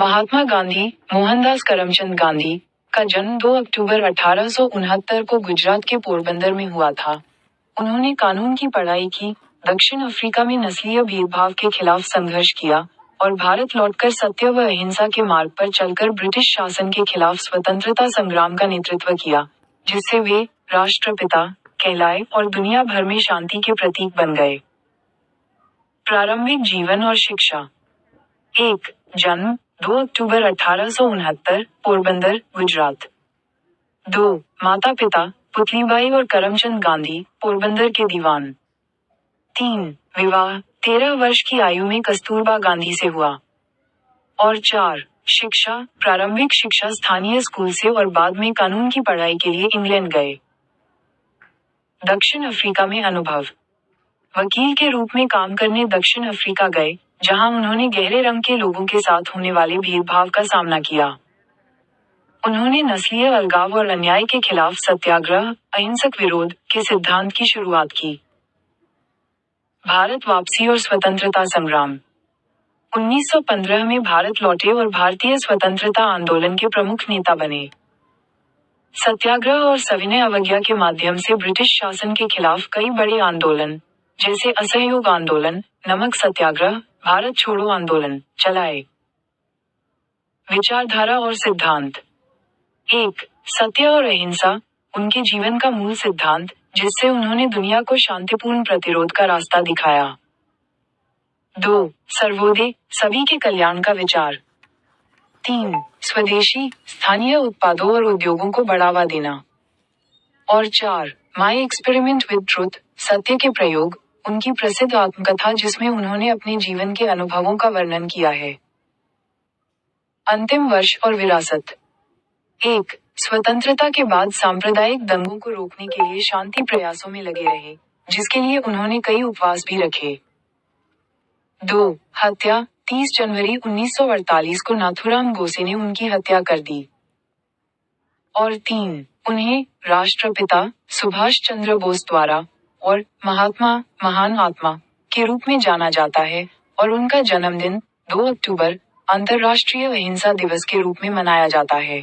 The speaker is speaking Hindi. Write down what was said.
महात्मा गांधी, मोहनदास करमचंद गांधी, का जन्म 2 अक्टूबर 1869 को गुजरात के पोरबंदर में हुआ था। उन्होंने कानून की पढ़ाई की, दक्षिण अफ्रीका में नस्लीय भेदभाव के खिलाफ संघर्ष किया, और भारत लौटकर सत्य व अहिंसा के मार्ग पर चलकर ब्रिटिश शासन के खिलाफ स्वतंत्रता संग्राम का नेतृत्व किया, जिससे वे राष्ट्रपिता कहलाए और दुनिया भर में शांति के प्रतीक बन गए। प्रारंभिक जीवन और शिक्षा। 1. जन्म 2 अक्टूबर 1869, पोरबंदर, गुजरात। 2. माता पिता पुतलीबाई और करमचंद गांधी, पोरबंदर के दीवान। 3. विवाह 13 वर्ष की आयु में कस्तूरबा गांधी से हुआ। और 4. शिक्षा, प्रारंभिक शिक्षा स्थानीय स्कूल से और बाद में कानून की पढ़ाई के लिए इंग्लैंड गए। दक्षिण अफ्रीका में अनुभव। वकील के रूप में काम करने दक्षिण अफ्रीका गए, जहां उन्होंने गहरे रंग के लोगों के साथ होने वाले भेदभाव का सामना किया। उन्होंने नस्लीय अलगाव और अन्याय के खिलाफ सत्याग्रह, अहिंसक विरोध के सिद्धांत की शुरुआत की। भारत वापसी और स्वतंत्रता संग्राम। 1915 में भारत लौटे और भारतीय स्वतंत्रता आंदोलन के प्रमुख नेता बने। सत्याग्रह और सविनय अवज्ञा के माध्यम से ब्रिटिश शासन के खिलाफ कई बड़े आंदोलन, जैसे असहयोग आंदोलन, नमक सत्याग्रह, भारत छोड़ो आंदोलन, चलाए। विचारधारा और सिद्धांत। 1. सत्य और अहिंसा, उनके जीवन का मूल सिद्धांत, जिससे उन्होंने दुनिया को शांतिपूर्ण प्रतिरोध का रास्ता दिखाया। 2. सर्वोदय, सभी के कल्याण का विचार। 3. स्वदेशी, स्थानीय उत्पादों और उद्योगों को बढ़ावा देना। और 4. माई एक्सपेरिमेंट विद ट्रुथ, सत्य के प्रयोग, उनकी प्रसिद्ध आत्मकथा जिसमें उन्होंने अपने जीवन के अनुभवों का वर्णन किया है। अंतिम वर्ष और विरासत। 1. स्वतंत्रता के बाद सांप्रदायिक दंगों को रोकने के लिए शांति प्रयासों में लगे रहे, जिसके लिए उन्होंने कई उपवास भी रखे। 2. हत्या, 30 जनवरी 1948 को नाथूराम गोसे ने उनकी हत्या कर दी। और 3. उन्हें राष्ट्रपिता सुभाष चंद्र बोस द्वारा और महात्मा, महान आत्मा के रूप में जाना जाता है, और उनका जन्मदिन 2 अक्टूबर अंतर्राष्ट्रीय अहिंसा दिवस के रूप में मनाया जाता है।